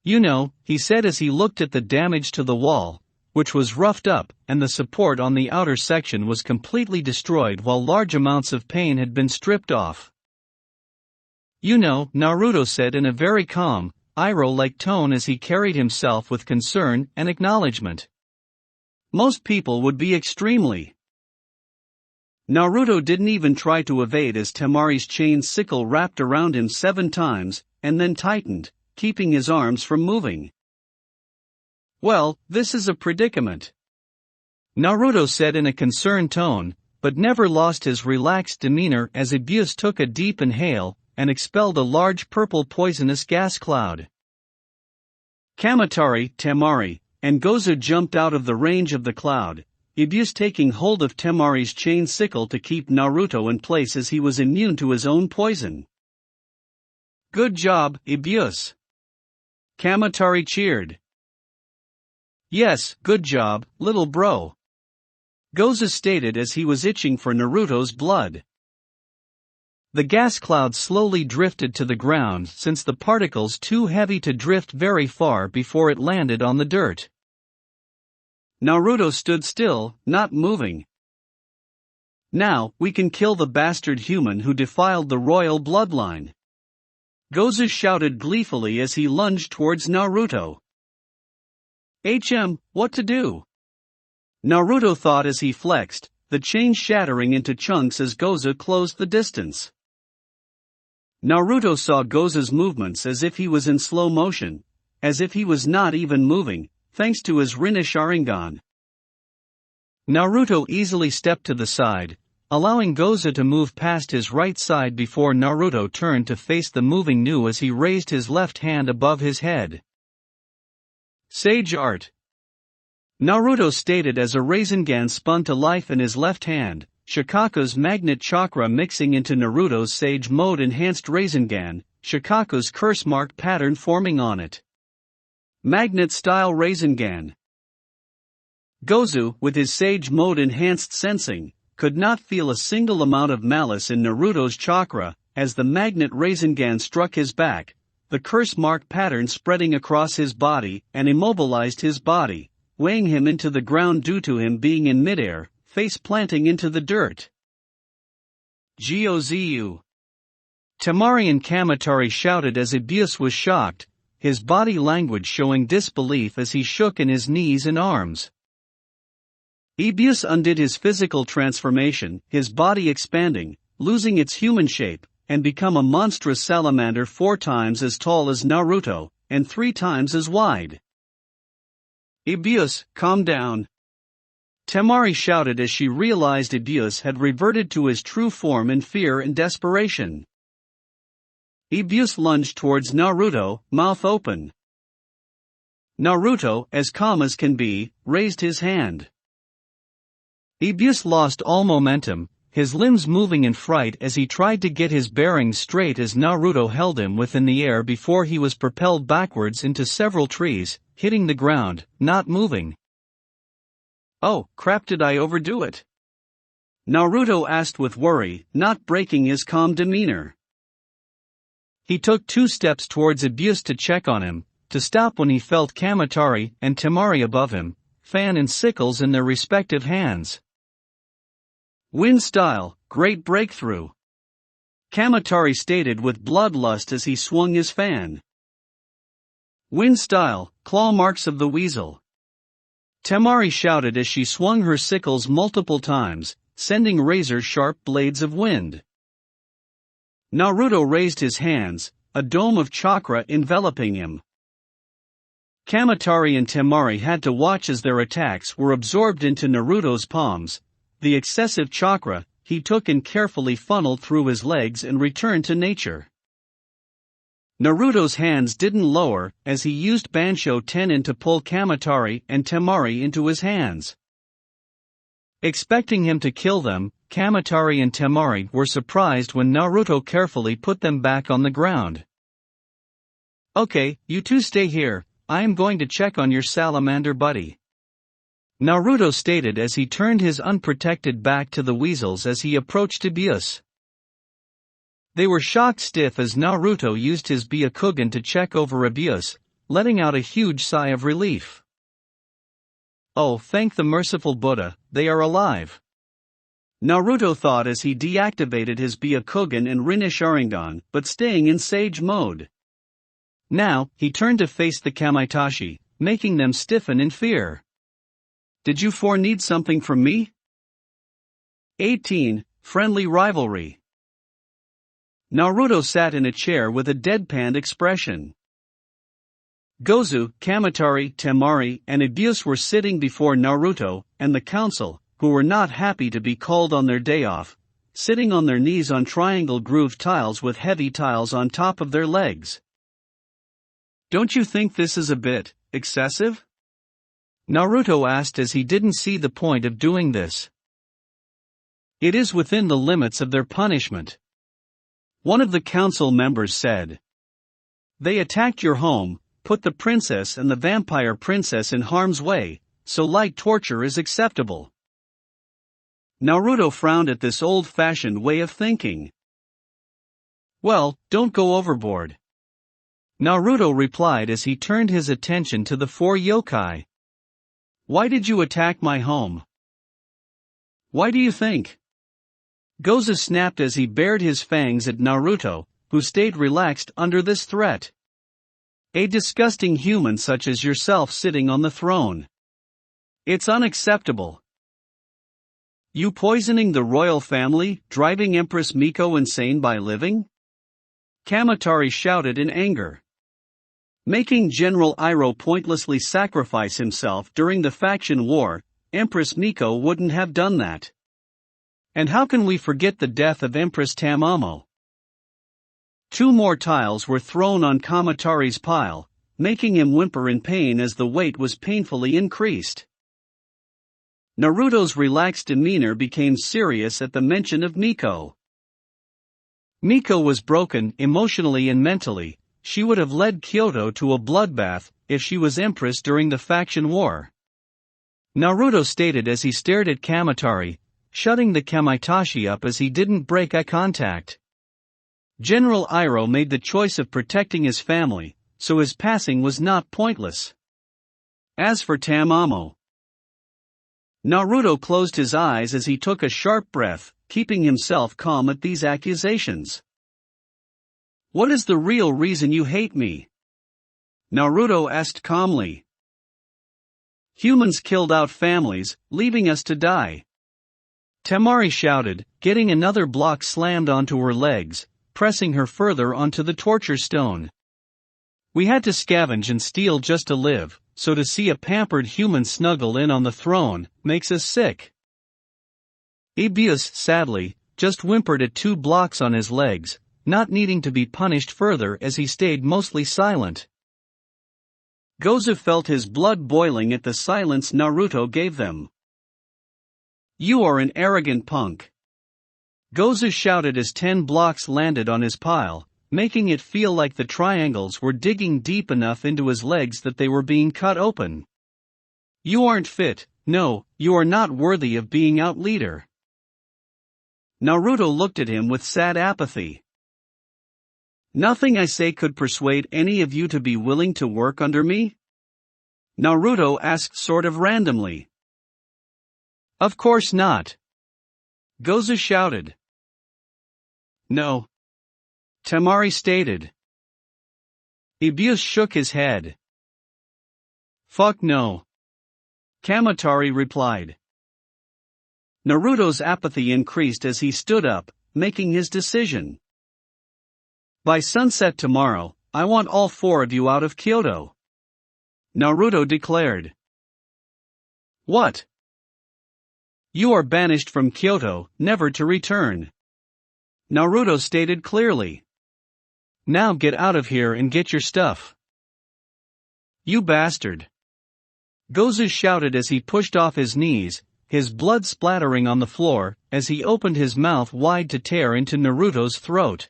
"You know," he said as he looked at the damage to the wall, which was roughed up, and the support on the outer section was completely destroyed while large amounts of pain had been stripped off. "You know," Naruto said in a very calm, Iroh-like tone as he carried himself with concern and acknowledgement. "Most people would be extremely." Naruto didn't even try to evade as Temari's chain sickle wrapped around him 7 times, and then tightened, keeping his arms from moving. "Well, this is a predicament," Naruto said in a concerned tone, but never lost his relaxed demeanor as Ibius took a deep inhale, and expelled a large purple poisonous gas cloud. Kamatari, Temari, and Goza jumped out of the range of the cloud, Ibius taking hold of Temari's chain sickle to keep Naruto in place as he was immune to his own poison. "Good job, Ibius," Kamatari cheered. "Yes, good job, little bro," Goza stated as he was itching for Naruto's blood. The gas cloud slowly drifted to the ground since the particles too heavy to drift very far before it landed on the dirt. Naruto stood still, not moving. "Now, we can kill the bastard human who defiled the royal bloodline," Goza shouted gleefully as he lunged towards Naruto. What to do?" Naruto thought as he flexed, the chain shattering into chunks as Goza closed the distance. Naruto saw Goza's movements as if he was in slow motion, as if he was not even moving, thanks to his Rinne Sharingan. Naruto easily stepped to the side, allowing Goza to move past his right side before Naruto turned to face the moving Nu as he raised his left hand above his head. "Sage art," Naruto stated as a Rasengan spun to life in his left hand, Shikaku's magnet chakra mixing into Naruto's sage mode enhanced Rasengan, Shikaku's curse mark pattern forming on it. Magnet-style Rasengan. Gozu, with his sage mode enhanced sensing, could not feel a single amount of malice in Naruto's chakra, as the magnet Rasengan struck his back, the curse mark pattern spreading across his body and immobilized his body, weighing him into the ground due to him being in midair, face planting into the dirt. "Gozu!" Temari and Kamatari shouted as Ibius was shocked, his body language showing disbelief as he shook in his knees and arms. Ibius undid his physical transformation, his body expanding, losing its human shape, and become a monstrous salamander 4 times as tall as Naruto, and 3 times as wide. "Ibius, calm down," Temari shouted as she realized Ibius had reverted to his true form in fear and desperation. Ibius lunged towards Naruto, mouth open. Naruto, as calm as can be, raised his hand. Dxdpt6 lost all momentum, his limbs moving in fright as he tried to get his bearings straight as Naruto held him within the air before he was propelled backwards into several trees, hitting the ground, not moving. "Oh, crap, did I overdo it?" Naruto asked with worry, not breaking his calm demeanor. He took 2 steps towards Dxdpt6 to check on him, to stop when he felt Kamatari and Temari above him, fan and sickles in their respective hands. "Wind style, great breakthrough," Kamatari stated with bloodlust as he swung his fan. "Wind style, claw marks of the weasel," Temari shouted as she swung her sickles multiple times, sending razor-sharp blades of wind. Naruto raised his hands, a dome of chakra enveloping him. Kamatari and Temari had to watch as their attacks were absorbed into Naruto's palms. The excessive chakra he took and carefully funneled through his legs and returned to nature. Naruto's hands didn't lower as he used Bansho Tenin to pull Kamatari and Temari into his hands. Expecting him to kill them, Kamatari and Temari were surprised when Naruto carefully put them back on the ground. "Okay, you two stay here, I am going to check on your salamander buddy," Naruto stated as he turned his unprotected back to the weasels as he approached Dxdpt6. They were shocked stiff as Naruto used his Byakugan to check over Dxdpt6, letting out a huge sigh of relief. "Oh, thank the merciful Buddha, they are alive," Naruto thought as he deactivated his Byakugan and Rinne Sharingan, but staying in Sage mode. Now, he turned to face the Kamaitachi, making them stiffen in fear. "Did you four need something from me?" 18. Friendly rivalry. Naruto sat in a chair with a deadpan expression. Gozu, Kamatari, Temari, and Dxdpt6 were sitting before Naruto and the council, who were not happy to be called on their day off, sitting on their knees on triangle groove tiles with heavy tiles on top of their legs. "Don't you think this is a bit excessive?" Naruto asked as he didn't see the point of doing this. "It is within the limits of their punishment," one of the council members said. "They attacked your home, put the princess and the vampire princess in harm's way, so light torture is acceptable." Naruto frowned at this old-fashioned way of thinking. "Well, don't go overboard," Naruto replied as he turned his attention to the 4 yokai. "Why did you attack my home?" "Why do you think?" Gozu snapped as he bared his fangs at Naruto, who stayed relaxed under this threat. "A disgusting human such as yourself sitting on the throne. It's unacceptable. You poisoning the royal family, driving Empress Miko insane by living?" Kamatari shouted in anger. "Making General Iroh pointlessly sacrifice himself during the faction war, Empress Miko wouldn't have done that. And how can we forget the death of Empress Tamamo?" 2 more tiles were thrown on Kamatari's pile, making him whimper in pain as the weight was painfully increased. Naruto's relaxed demeanor became serious at the mention of Miko. Miko was broken emotionally and mentally. She would have led Kyoto to a bloodbath if she was empress during the faction war. Naruto stated as he stared at Kamatari, shutting the Kamaitachi up as he didn't break eye contact. General Iroh made the choice of protecting his family, so his passing was not pointless. As for Tamamo, Naruto closed his eyes as he took a sharp breath, keeping himself calm at these accusations. "What is the real reason you hate me?" Naruto asked calmly. "Humans killed out families, leaving us to die," Temari shouted, getting another block slammed onto her legs, pressing her further onto the torture stone. "We had to scavenge and steal just to live, so to see a pampered human snuggle in on the throne makes us sick." Dxdpt6, sadly, just whimpered at 2 blocks on his legs, not needing to be punished further as he stayed mostly silent. Gozu felt his blood boiling at the silence Naruto gave them. "You are an arrogant punk," Gozu shouted as 10 blocks landed on his pile, making it feel like the triangles were digging deep enough into his legs that they were being cut open. "You aren't fit, no, you are not worthy of being out leader." Naruto looked at him with sad apathy. "Nothing I say could persuade any of you to be willing to work under me?" Naruto asked sort of randomly. "Of course not," Gozu shouted. "No," Temari stated. Ibius shook his head. "Fuck no," Kamatari replied. Naruto's apathy increased as he stood up, making his decision. "By sunset tomorrow, I want all 4 of you out of Kyoto," Naruto declared. "What?" "You are banished from Kyoto, never to return," Naruto stated clearly. "Now get out of here and get your stuff." "You bastard," Gozu shouted as he pushed off his knees, his blood splattering on the floor, as he opened his mouth wide to tear into Naruto's throat.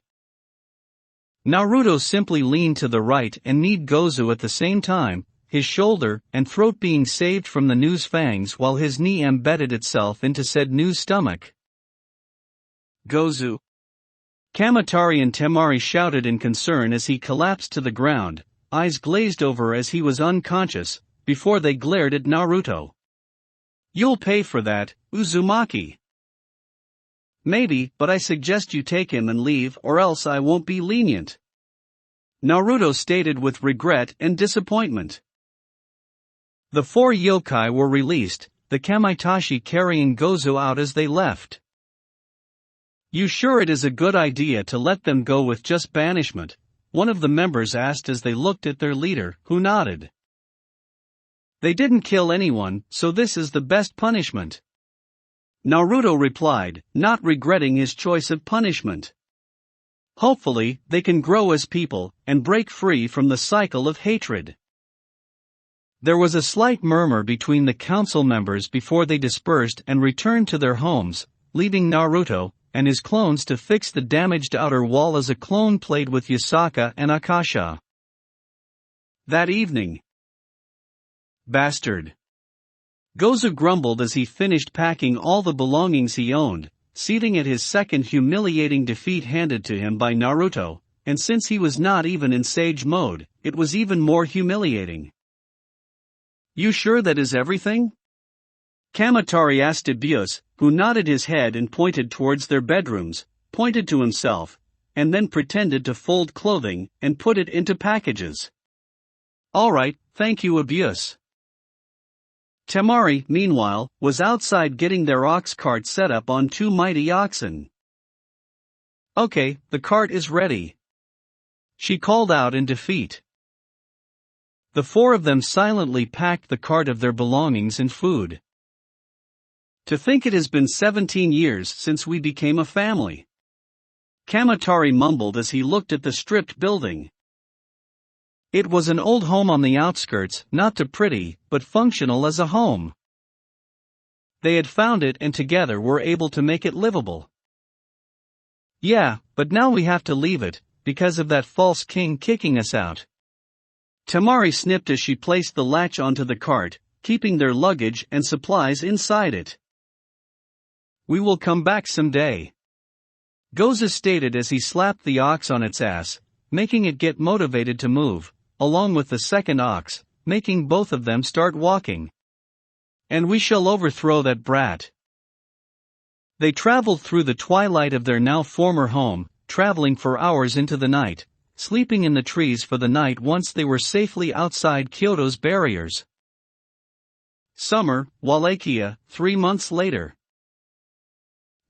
Naruto simply leaned to the right and kneed Gozu at the same time, his shoulder and throat being saved from the Nu's fangs while his knee embedded itself into said Nu's stomach. "Gozu!" Kamatari and Temari shouted in concern as he collapsed to the ground, eyes glazed over as he was unconscious, before they glared at Naruto. "You'll pay for that, Uzumaki." "Maybe, but I suggest you take him and leave or else I won't be lenient," Naruto stated with regret and disappointment. The 4 yokai were released, the Kamaitachi carrying Gozu out as they left. "You sure it is a good idea to let them go with just banishment?" one of the members asked as they looked at their leader, who nodded. "They didn't kill anyone, so this is the best punishment," Naruto replied, not regretting his choice of punishment. "Hopefully, they can grow as people, and break free from the cycle of hatred." There was a slight murmur between the council members before they dispersed and returned to their homes, leaving Naruto and his clones to fix the damaged outer wall as a clone played with Yasaka and Akasha. That evening. "Bastard," Gozu grumbled as he finished packing all the belongings he owned, seething at his second humiliating defeat handed to him by Naruto, and since he was not even in sage mode, it was even more humiliating. "You sure that is everything?" Kamatari asked Ibius, who nodded his head and pointed towards their bedrooms, pointed to himself, and then pretended to fold clothing and put it into packages. "All right, thank you Ibius." Temari, meanwhile, was outside getting their ox cart set up on 2 mighty oxen. "Okay, the cart is ready," she called out in defeat. The 4 of them silently packed the cart of their belongings and food. "To think it has been 17 years since we became a family," Kamatari mumbled as he looked at the stripped building. It was an old home on the outskirts, not too pretty, but functional as a home. They had found it and together were able to make it livable. "Yeah, but now we have to leave it, because of that false king kicking us out." Temari snipped as she placed the latch onto the cart, keeping their luggage and supplies inside it. "We will come back someday," Gozu stated as he slapped the ox on its ass, making it get motivated to move, along with the second ox, making both of them start walking. "And we shall overthrow that brat." They traveled through the twilight of their now former home, traveling for hours into the night, sleeping in the trees for the night once they were safely outside Kyoto's barriers. Summer, Wallachia, 3 months later.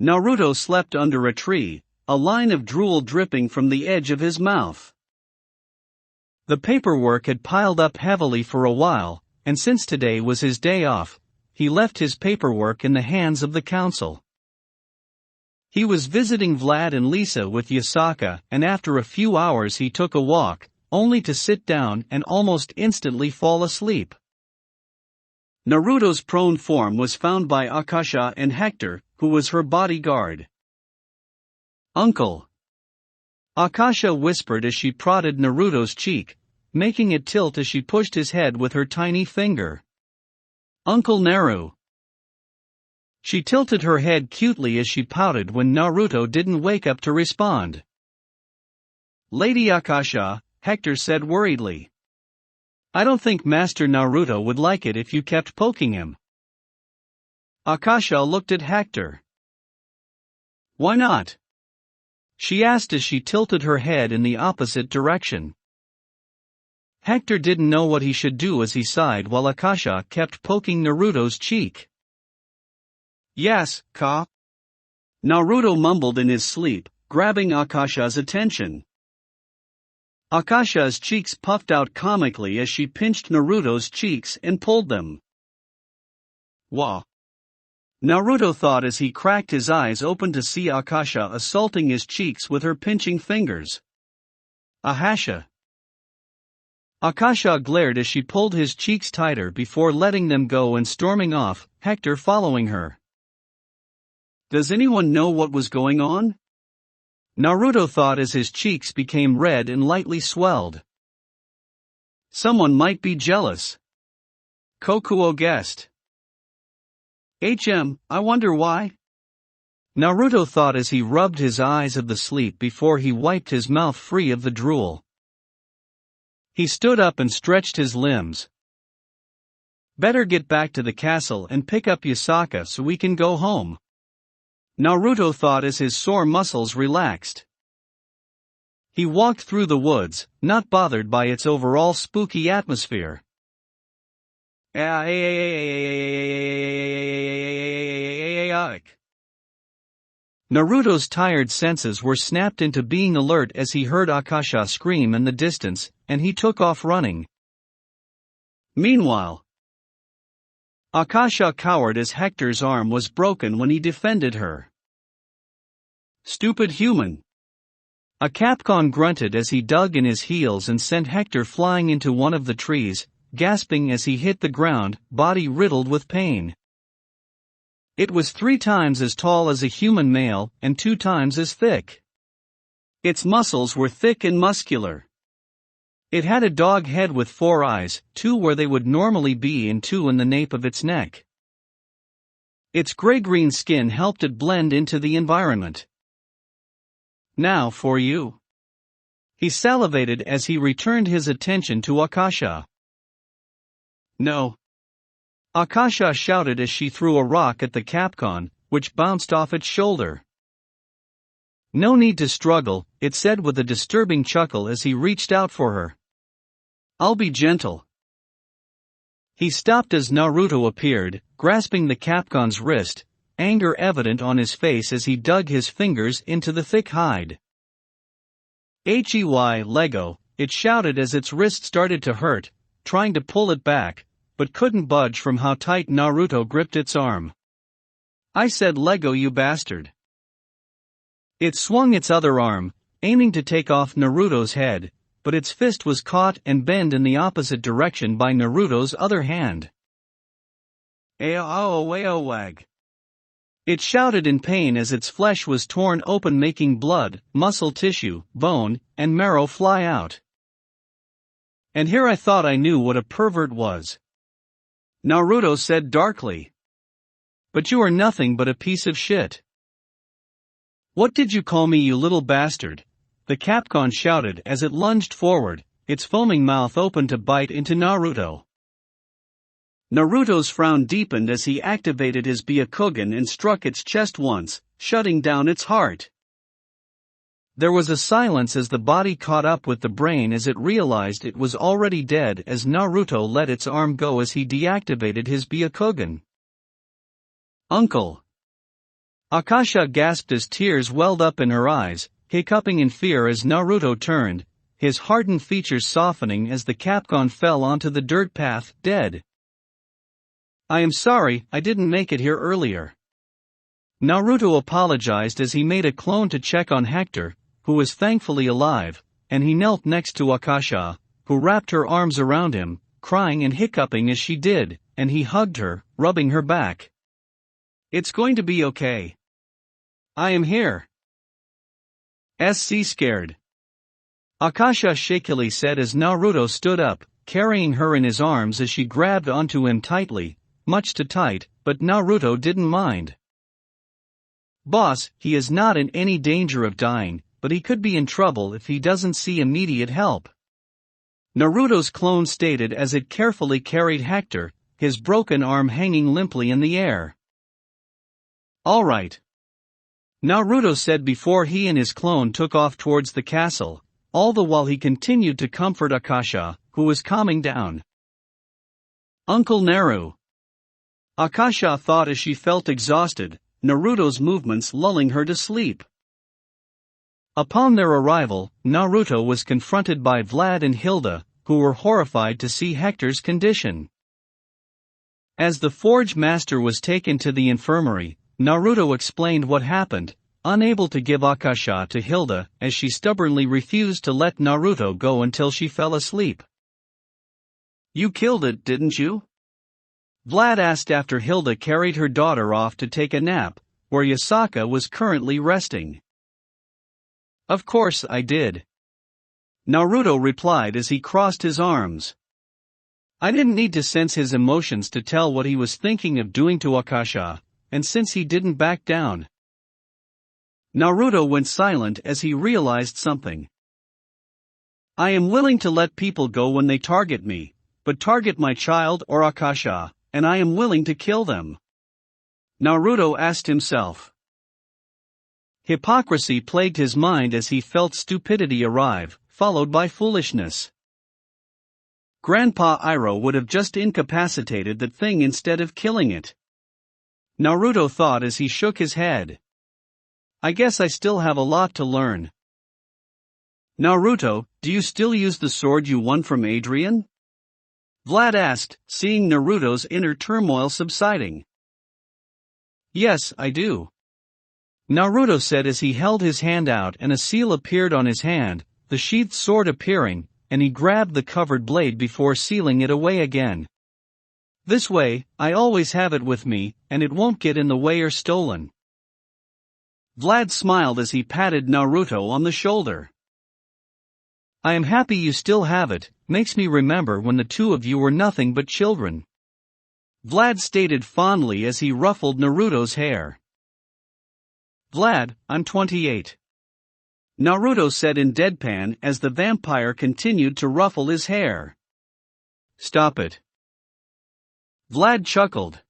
Naruto slept under a tree, a line of drool dripping from the edge of his mouth. The paperwork had piled up heavily for a while, and since today was his day off, he left his paperwork in the hands of the council. He was visiting Vlad and Lisa with Yasaka, and after a few hours he took a walk, only to sit down and almost instantly fall asleep. Naruto's prone form was found by Akasha and Hector, who was her bodyguard. "Uncle!" Akasha whispered as she prodded Naruto's cheek, making it tilt as she pushed his head with her tiny finger. "Uncle Naru." She tilted her head cutely as she pouted when Naruto didn't wake up to respond. "Lady Akasha," Hector said worriedly. "I don't think Master Naruto would like it if you kept poking him." Akasha looked at Hector. "Why not?" she asked as she tilted her head in the opposite direction. Hector didn't know what he should do as he sighed while Akasha kept poking Naruto's cheek. "Yes, Ka." Naruto mumbled in his sleep, grabbing Akasha's attention. Akasha's cheeks puffed out comically as she pinched Naruto's cheeks and pulled them. "Wah!" Naruto thought as he cracked his eyes open to see Akasha assaulting his cheeks with her pinching fingers. "Ahasha!" Akasha glared as she pulled his cheeks tighter before letting them go and storming off, Hector following her. Does anyone know what was going on? Naruto thought as his cheeks became red and lightly swelled. Someone might be jealous. Kokuo guessed. I wonder why? Naruto thought as he rubbed his eyes of the sleep before he wiped his mouth free of the drool. He stood up and stretched his limbs. Better get back to the castle and pick up Yasaka so we can go home. Naruto thought as his sore muscles relaxed. He walked through the woods, not bothered by its overall spooky atmosphere. Naruto's tired senses were snapped into being alert as he heard Akasha scream in the distance, and he took off running. Meanwhile, Akasha cowered as Hector's arm was broken when he defended her. Stupid human! A Capcom grunted as he dug in his heels and sent Hector flying into one of the trees, gasping as he hit the ground, body riddled with pain. It was 3 times as tall as a human male and 2 times as thick. Its muscles were thick and muscular. It had a dog head with 4 eyes, 2 where they would normally be and 2 in the nape of its neck. Its gray-green skin helped it blend into the environment. Now for you. He salivated as he returned his attention to Akasha. No. Akasha shouted as she threw a rock at the Capcom, which bounced off its shoulder. No need to struggle, it said with a disturbing chuckle as he reached out for her. I'll be gentle. He stopped as Naruto appeared, grasping the Capcom's wrist, anger evident on his face as he dug his fingers into the thick hide. Lego, it shouted as its wrist started to hurt, trying to pull it back, but couldn't budge from how tight Naruto gripped its arm. I said Lego, you bastard. It swung its other arm, aiming to take off Naruto's head, but its fist was caught and bent in the opposite direction by Naruto's other hand. Wag. It shouted in pain as its flesh was torn open, making blood, muscle tissue, bone, and marrow fly out. And here I thought I knew what a pervert was. Naruto said darkly. But you are nothing but a piece of shit. What did you call me, you little bastard? The Capcom shouted as it lunged forward, its foaming mouth open to bite into Naruto. Naruto's frown deepened as he activated his Byakugan and struck its chest once, shutting down its heart. There was a silence as the body caught up with the brain as it realized it was already dead as Naruto let its arm go as he deactivated his Byakugan. Uncle! Akasha gasped as tears welled up in her eyes, hiccuping in fear as Naruto turned, his hardened features softening as the Capcom fell onto the dirt path, dead. I am sorry, I didn't make it here earlier. Naruto apologized as he made a clone to check on Hector, who was thankfully alive, and he knelt next to Akasha, who wrapped her arms around him, crying and hiccuping as she did, and he hugged her, rubbing her back. "It's going to be okay. I am here." "SC scared?" Akasha shakily said as Naruto stood up, carrying her in his arms as she grabbed onto him tightly, much too tight, but Naruto didn't mind. "Boss, he is not in any danger of dying, but he could be in trouble if he doesn't see immediate help," Naruto's clone stated as it carefully carried Hector, his broken arm hanging limply in the air. "All right," Naruto said before he and his clone took off towards the castle, all the while he continued to comfort Akasha, who was calming down. "Uncle Naru," Akasha thought as she felt exhausted, Naruto's movements lulling her to sleep. Upon their arrival, Naruto was confronted by Vlad and Hilda, who were horrified to see Hector's condition. As the forge master was taken to the infirmary, Naruto explained what happened, unable to give Akasha to Hilda as she stubbornly refused to let Naruto go until she fell asleep. "You killed it, didn't you?" Vlad asked after Hilda carried her daughter off to take a nap, where Yasaka was currently resting. "Of course I did," Naruto replied as he crossed his arms. "I didn't need to sense his emotions to tell what he was thinking of doing to Akasha, and since he didn't back down." Naruto went silent as he realized something. "I am willing to let people go when they target me, but target my child or Akasha, and I am willing to kill them," Naruto asked himself. Hypocrisy plagued his mind as he felt stupidity arrive, followed by foolishness. Grandpa Iroh would have just incapacitated that thing instead of killing it, Naruto thought as he shook his head. "I guess I still have a lot to learn." "Naruto, do you still use the sword you won from Adrian?" Vlad asked, seeing Naruto's inner turmoil subsiding. "Yes, I do," Naruto said as he held his hand out and a seal appeared on his hand, the sheathed sword appearing, and he grabbed the covered blade before sealing it away again. "This way, I always have it with me, and it won't get in the way or stolen." Vlad smiled as he patted Naruto on the shoulder. "I am happy you still have it, makes me remember when the two of you were nothing but children," Vlad stated fondly as he ruffled Naruto's hair. "Vlad, I'm 28. Naruto said in deadpan as the vampire continued to ruffle his hair. "Stop it." Vlad chuckled.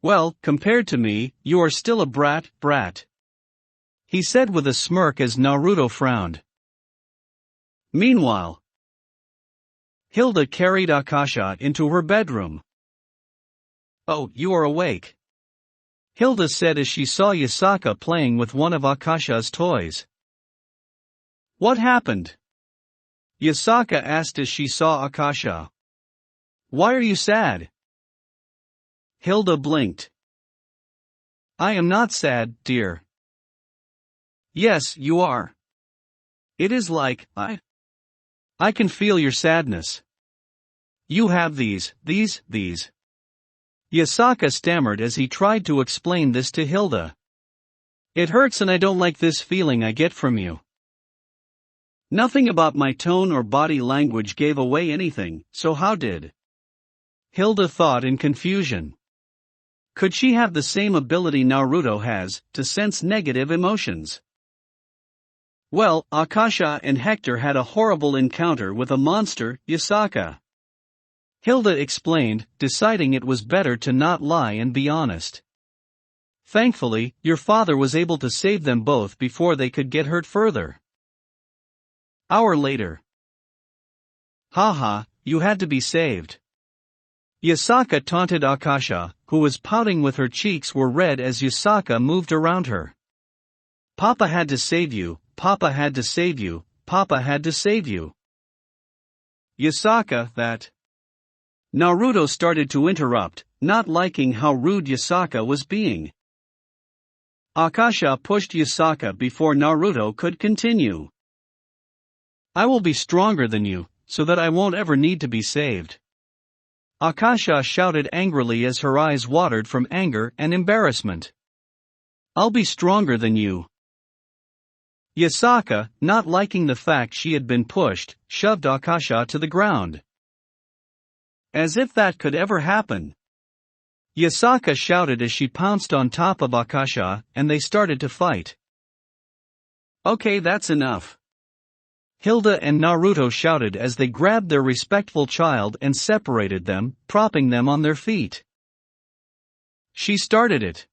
"Well, compared to me, you are still a brat, he said with a smirk as Naruto frowned. Meanwhile, Hilda carried Akasha into her bedroom. "Oh, you are awake," Hilda said as she saw Yasaka playing with one of Akasha's toys. "What happened?" Yasaka asked as she saw Akasha. "Why are you sad?" Hilda blinked. "I am not sad, dear." "Yes, you are. It is like, I can feel your sadness. You have these. Yasaka stammered as he tried to explain this to Hilda. "It hurts and I don't like this feeling I get from you." Nothing about my tone or body language gave away anything, so how did? Hilda thought in confusion. Could she have the same ability Naruto has, to sense negative emotions? Well, Akasha and Hector had a horrible encounter with a monster, Yasaka. Hilda explained, deciding it was better to not lie and be honest. Thankfully, your father was able to save them both before they could get hurt further. Hour later. Haha, you had to be saved. Yasaka taunted Akasha, who was pouting with her cheeks were red as Yasaka moved around her. Papa had to save you, Papa had to save you, Papa had to save you. Yasaka, that. Naruto started to interrupt, not liking how rude Yasaka was being. Akasha pushed Yasaka before Naruto could continue. I will be stronger than you, so that I won't ever need to be saved. Akasha shouted angrily as her eyes watered from anger and embarrassment. I'll be stronger than you. Yasaka, not liking the fact she had been pushed, shoved Akasha to the ground. As if that could ever happen. Yasaka shouted as she pounced on top of Akasha, and they started to fight. Okay, that's enough. Hilda and Naruto shouted as they grabbed their respectful child and separated them, propping them on their feet. She started it.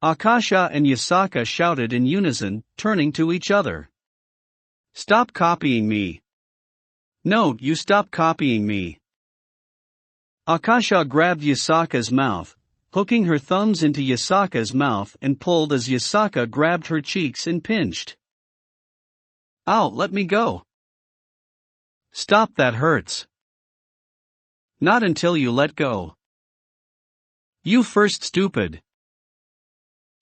Akasha and Yasaka shouted in unison, turning to each other. Stop copying me. No, you stop copying me. Akasha grabbed Yasaka's mouth, hooking her thumbs into Yasaka's mouth and pulled as Yasaka grabbed her cheeks and pinched. Ow, let me go. Stop, that hurts. Not until you let go. You first, stupid.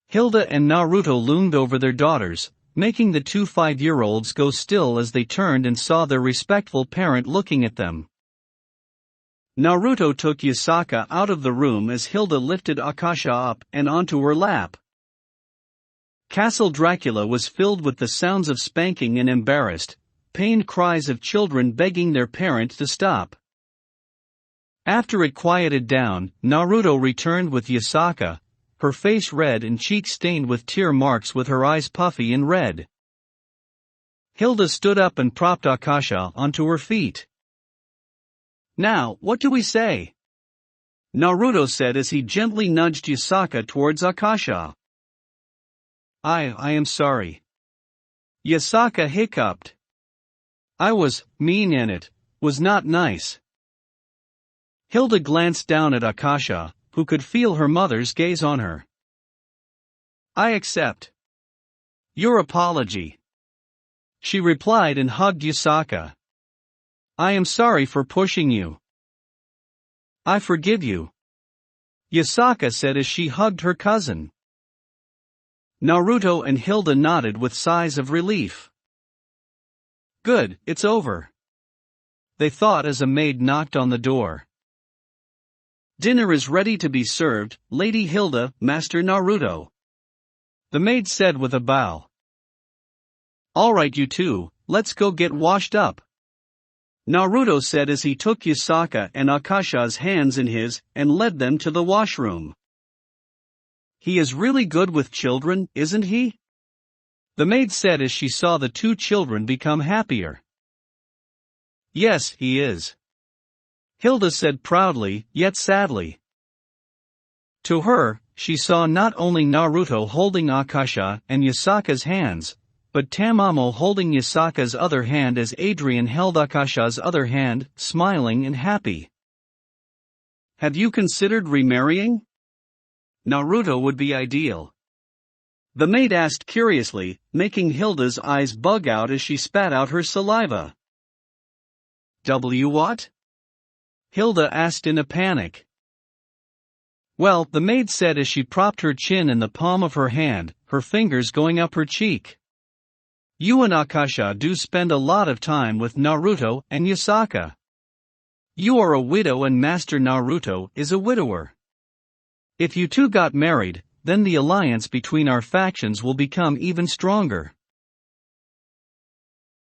Hilda and Naruto loomed over their daughters, making the two 5-year-olds go still as they turned and saw their respectful parent looking at them. Naruto took Yasaka out of the room as Hilda lifted Akasha up and onto her lap. Castle Dracula was filled with the sounds of spanking and embarrassed, pained cries of children begging their parent to stop. After it quieted down, Naruto returned with Yasaka, her face red and cheeks stained with tear marks with her eyes puffy and red. Hilda stood up and propped Akasha onto her feet. Now, what do we say? Naruto said as he gently nudged Yasaka towards Akasha. I am sorry. Yasaka hiccuped. I was mean and it was not nice. Hilda glanced down at Akasha, who could feel her mother's gaze on her. I accept your apology, she replied and hugged Yasaka. I am sorry for pushing you. I forgive you, Yasaka said as she hugged her cousin. Naruto and Hilda nodded with sighs of relief. Good, it's over, they thought as a maid knocked on the door. Dinner is ready to be served, Lady Hilda, Master Naruto, the maid said with a bow. All right, you two, let's go get washed up, Naruto said as he took Yasaka and Akasha's hands in his and led them to the washroom. He is really good with children, isn't he? The maid said as she saw the two children become happier. Yes, he is, Hilda said proudly, yet sadly. To her, she saw not only Naruto holding Akasha and Yasaka's hands, but Tamamo holding Yasaka's other hand as Adrian held Akasha's other hand, smiling and happy. Have you considered remarrying? Naruto would be ideal, the maid asked curiously, making Hilda's eyes bug out as she spat out her saliva. What? Hilda asked in a panic. Well, the maid said as she propped her chin in the palm of her hand, her fingers going up her cheek. You and Akasha do spend a lot of time with Naruto and Yasaka. You are a widow and Master Naruto is a widower. If you two got married, then the alliance between our factions will become even stronger.